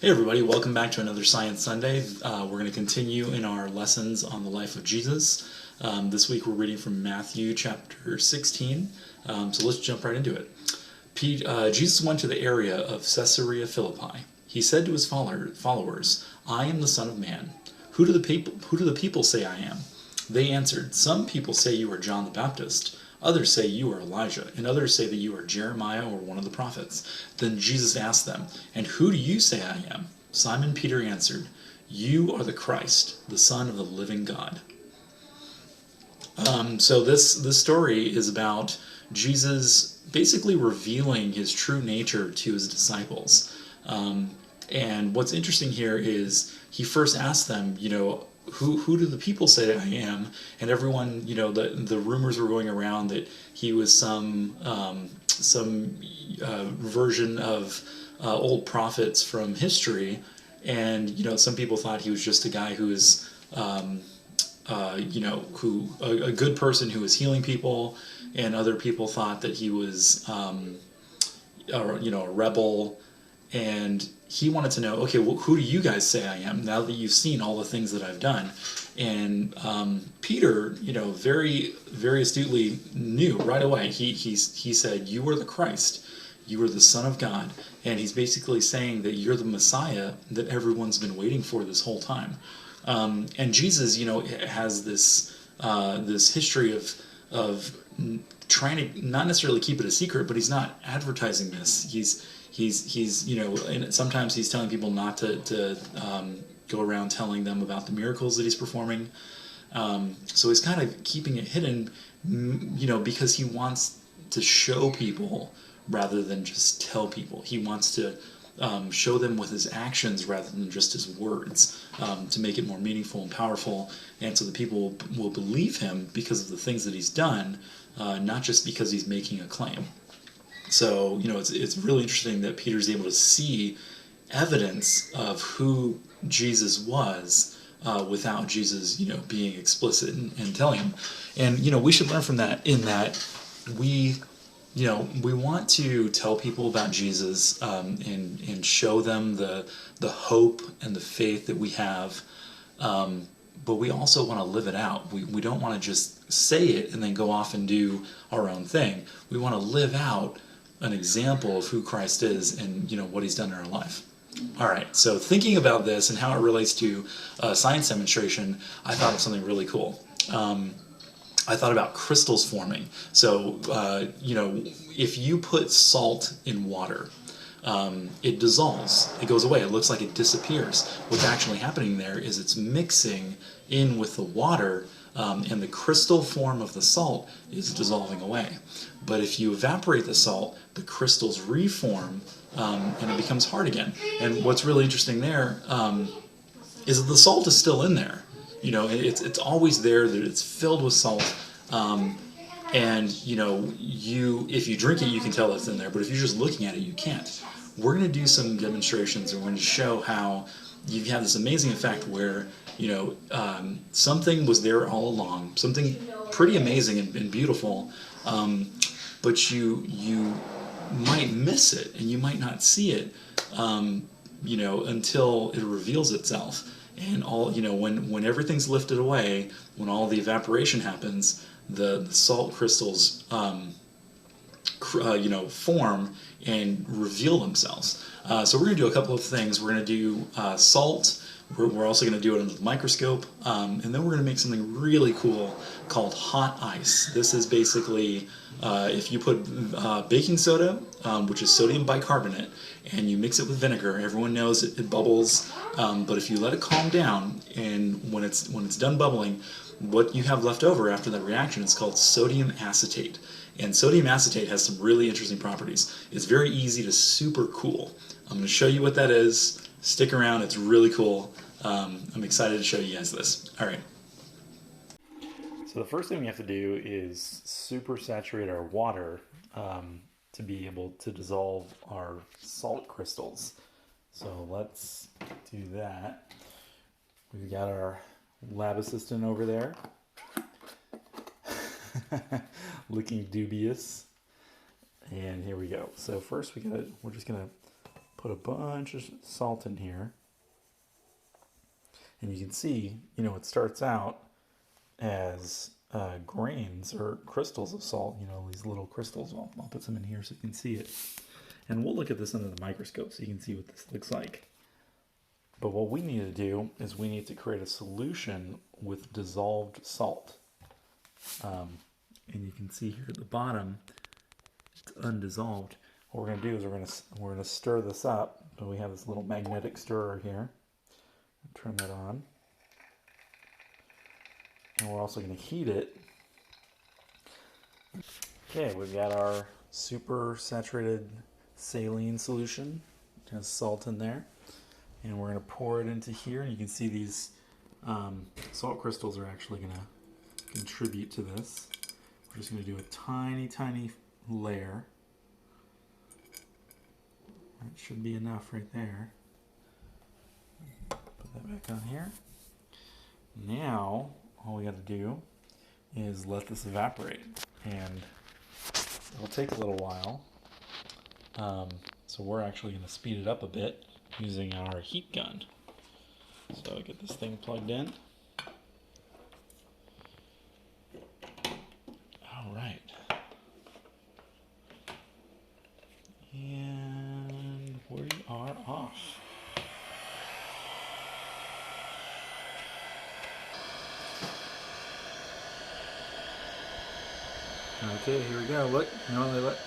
Hey everybody, welcome back to another Science Sunday. We're going to continue in our lessons on the life of Jesus. This week we're reading from Matthew chapter 16, so let's jump right into it. Jesus went to the area of Caesarea Philippi. He said to his followers, "I am the Son of Man. Who do the people say I am?" They answered, "Some people say you are John the Baptist. Others say you are Elijah, and others say that you are Jeremiah or one of the prophets." Then Jesus asked them, "And who do you say I am?" Simon Peter answered, "You are the Christ, the Son of the living God." So this story is about Jesus basically revealing his true nature to his disciples. And what's interesting here is he first asked them, who do the people say I am? And everyone, the rumors were going around that he was some version of old prophets from history, and some people thought he was just a guy who is a good person who was healing people, and other people thought that he was a rebel. And he wanted to know, okay, well, who do you guys say I am, now that you've seen all the things that I've done? And Peter, very, very astutely knew right away. He said, "You are the Christ. You are the Son of God." And he's basically saying that you're the Messiah that everyone's been waiting for this whole time. And Jesus, has this history of trying to not necessarily keep it a secret, but he's not advertising this. He's and sometimes he's telling people not to go around telling them about the miracles that he's performing. So he's kind of keeping it hidden, because he wants to show people rather than just tell people. He wants to show them with his actions rather than just his words, to make it more meaningful and powerful, and so that people will believe him because of the things that he's done, not just because he's making a claim. So, it's really interesting that Peter's able to see evidence of who Jesus was without Jesus, being explicit and telling him. And, we should learn from that, in that we want to tell people about Jesus, and show them the hope and the faith that we have, but we also want to live it out. We don't want to just say it and then go off and do our own thing. We want to live out an example of who Christ is and what he's done in our life. All right, so thinking about this and how it relates to a science demonstration, I thought of something really cool. I thought about crystals forming. So, if you put salt in water, it dissolves, it goes away, it looks like it disappears. What's actually happening there is it's mixing in with the water, and the crystal form of the salt is dissolving away. But if you evaporate the salt, the crystals reform, and it becomes hard again. And what's really interesting there is that the salt is still in there. It's always there, that it's filled with salt. And if you drink it, you can tell it's in there, but if you're just looking at it, you can't. We're going to do some demonstrations, and we're going to show how you have this amazing effect where something was there all along, something pretty amazing and beautiful, but you might miss it, and you might not see it, until it reveals itself. And all when everything's lifted away, when all the evaporation happens, the salt crystals form and reveal themselves. So we're going to do a couple of things. We're going to do salt. We're also going to do it under the microscope, and then we're going to make something really cool called hot ice. This is basically if you put baking soda, which is sodium bicarbonate, and you mix it with vinegar. Everyone knows it bubbles, but if you let it calm down, and when it's done bubbling, what you have left over after that reaction is called sodium acetate. And sodium acetate has some really interesting properties. It's very easy to super cool. I'm going to show you what that is. Stick around, it's really cool. I'm excited to show you guys this. All right. So the first thing we have to do is super saturate our water to be able to dissolve our salt crystals. So let's do that. We've got our lab assistant over there looking dubious. And here we go. So first we're just gonna put a bunch of salt in here. And you can see, it starts out as grains or crystals of salt, these little crystals. I'll put some in here so you can see it. And we'll look at this under the microscope so you can see what this looks like. But what we need to do is we need to create a solution with dissolved salt. And you can see here at the bottom, it's undissolved. What we're going to do is we're going to stir this up. So we have this little magnetic stirrer here. Turn that on. And we're also going to heat it. Okay, we've got our super saturated saline solution. It has salt in there. And we're going to pour it into here. And you can see these salt crystals are actually going to contribute to this. We're just going to do a tiny, tiny layer. That should be enough right there. Put that back on here. Now, all we got to do is let this evaporate. And it'll take a little while. So we're actually going to speed it up a bit using our heat gun. So I'll get this thing plugged in. All right. And we are off. Okay, here we go. Look, look.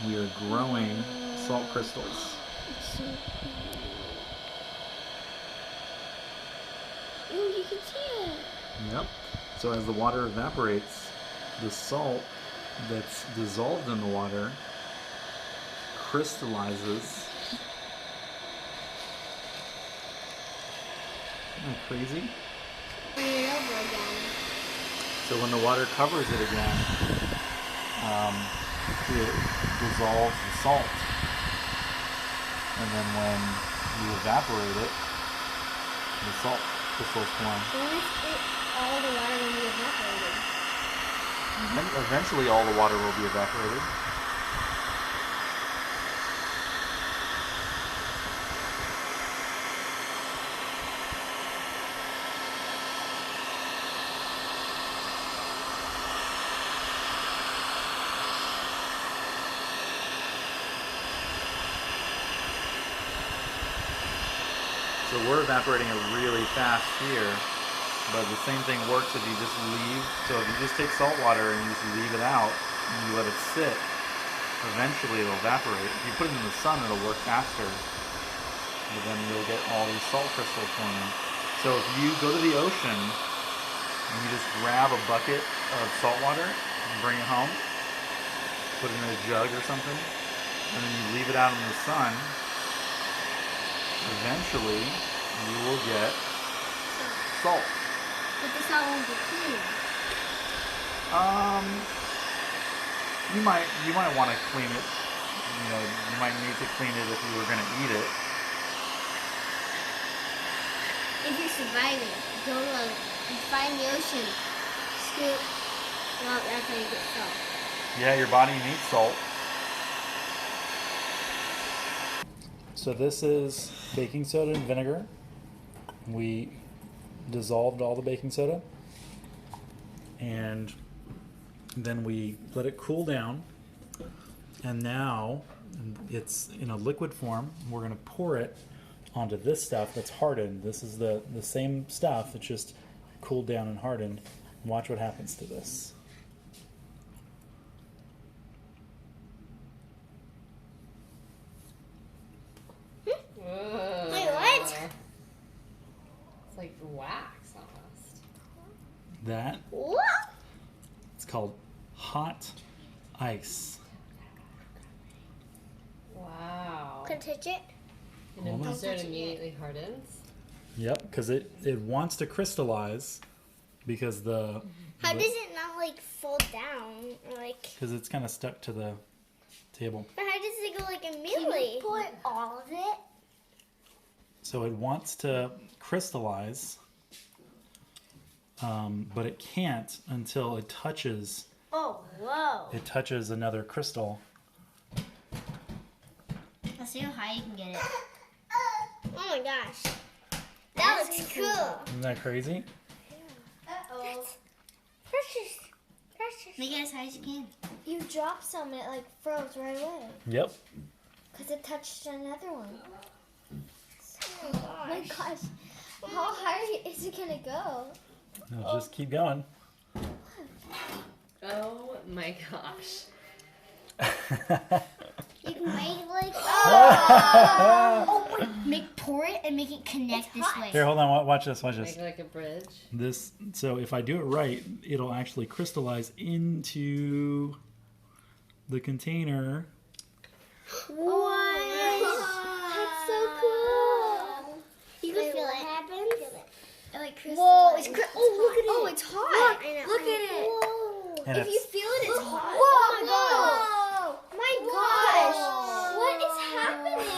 We are growing salt crystals. Ooh, you can see it. Yep. So as the water evaporates, the salt that's dissolved in the water crystallizes. Isn't that crazy? Turn it over again. So when the water covers it again, it dissolves the salt. And then when you evaporate it, the salt crystals form. So all the water will be evaporated. And eventually all the water will be evaporated. So we're evaporating it really fast here, but the same thing works if you just leave. So if you just take salt water and you just leave it out and you let it sit, eventually it'll evaporate. If you put it in the sun, it'll work faster, but then you'll get all these salt crystals forming. So if you go to the ocean and you just grab a bucket of salt water and bring it home, put it in a jug or something, and then you leave it out in the sun, eventually you will get salt. But the salt won't be clean. You might want to clean it. You might need to clean it if you were going to eat it. If you're surviving, go to find the ocean, scoop, well, that's how you get salt. Yeah, your body needs salt. So this is baking soda and vinegar. We dissolved all the baking soda and then we let it cool down, and now it's in a liquid form. We're going to pour it onto this stuff that's hardened. This is the same stuff, it's just cooled down and hardened. Watch what happens to this. Wait, what? It's like wax almost. That, What? it's called hot ice. Wow. Can I touch it? And then Almost. so it immediately hardens. Yep, because it wants to crystallize because How does it not like fall down? because it's kind of stuck to the table. But how does it go like immediately? Can you pour all of it? So it wants to crystallize, but it can't until it touches Oh, whoa. another crystal, see how high you can get it. Oh my gosh. That looks cool. Isn't that crazy? Uh-oh. Precious. Make it as high as you can. You dropped some and it like froze right away. Yep. Because it touched another one. Oh My gosh. How high is it going to go? No, just keep going. Oh my gosh. You can make it like pour it and make it connect this way. Here, hold on. Watch this. Watch Make this. it like a bridge. This. So if I do it right, it'll actually crystallize into the container. What? That's so cool. You can feel it. happens? It like Whoa, crystallizes. look at it. Oh, it's hot. Look at it. Whoa. And If you it's, feel it, it's hot. Whoa. My gosh. What is happening?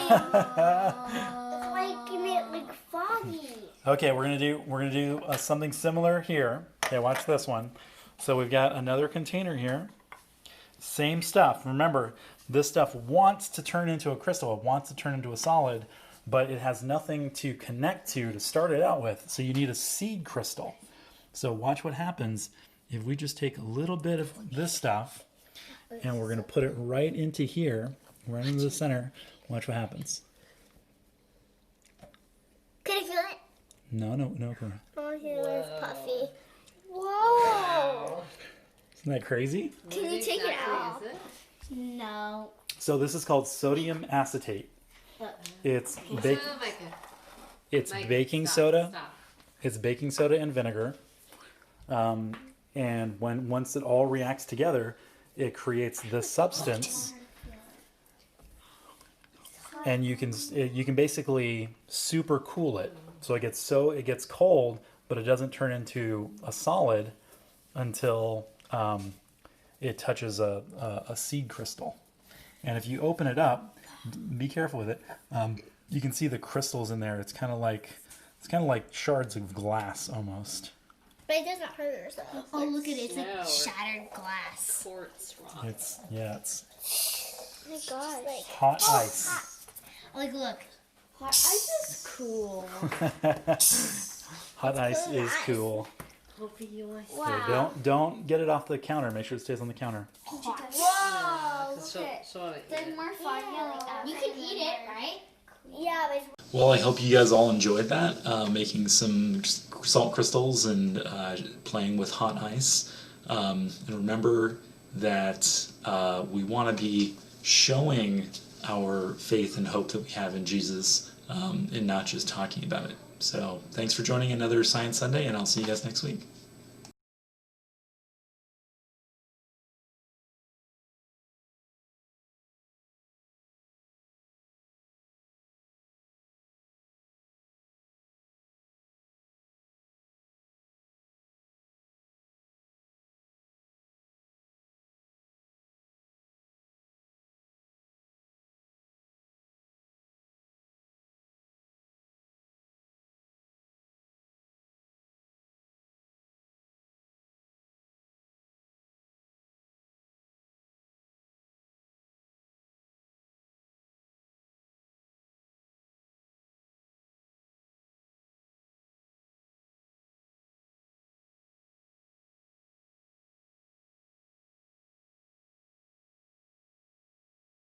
It's making it like foggy. okay, we're gonna do something similar here. Okay, watch this one. So we've got another container here. Same stuff. Remember, this stuff wants to turn into a crystal. It wants to turn into a solid, but it has nothing to connect to start it out with. So you need a seed crystal. So watch what happens if we just take a little bit of this stuff and we're going to put it right into here, right into the center. Watch what happens. Can I feel it? No. Oh, here's Puffy. Whoa. Isn't that crazy? Can you take it out? Is it? No. So this is called sodium acetate. It's Move, Micah. it's Micah, baking stop, soda. Stop. It's baking soda and vinegar. And once it all reacts together, it creates this substance. And you can basically super cool it. So it gets cold, but it doesn't turn into a solid until it touches a seed crystal. And if you open it up, be careful with it. You can see the crystals in there. It's kind of like shards of glass almost. But it doesn't hurt yourself. Oh, look at it. It's No, like we're- shattered glass. Quartz rock. It's Oh my gosh. Like, hot ice. like, look. Hot ice is cool. Hot ice cool is ice. cool. Hopefully you like it. Yeah, don't get it off the counter. Make sure it stays on the counter. Whoa. Just Look at show it. There's more foggy like that. You can eat it, right? Yeah, but Well, I hope you guys all enjoyed that, making some salt crystals and playing with hot ice. And remember that we want to be showing our faith and hope that we have in Jesus, and not just talking about it. So thanks for joining another Science Sunday, and I'll see you guys next week.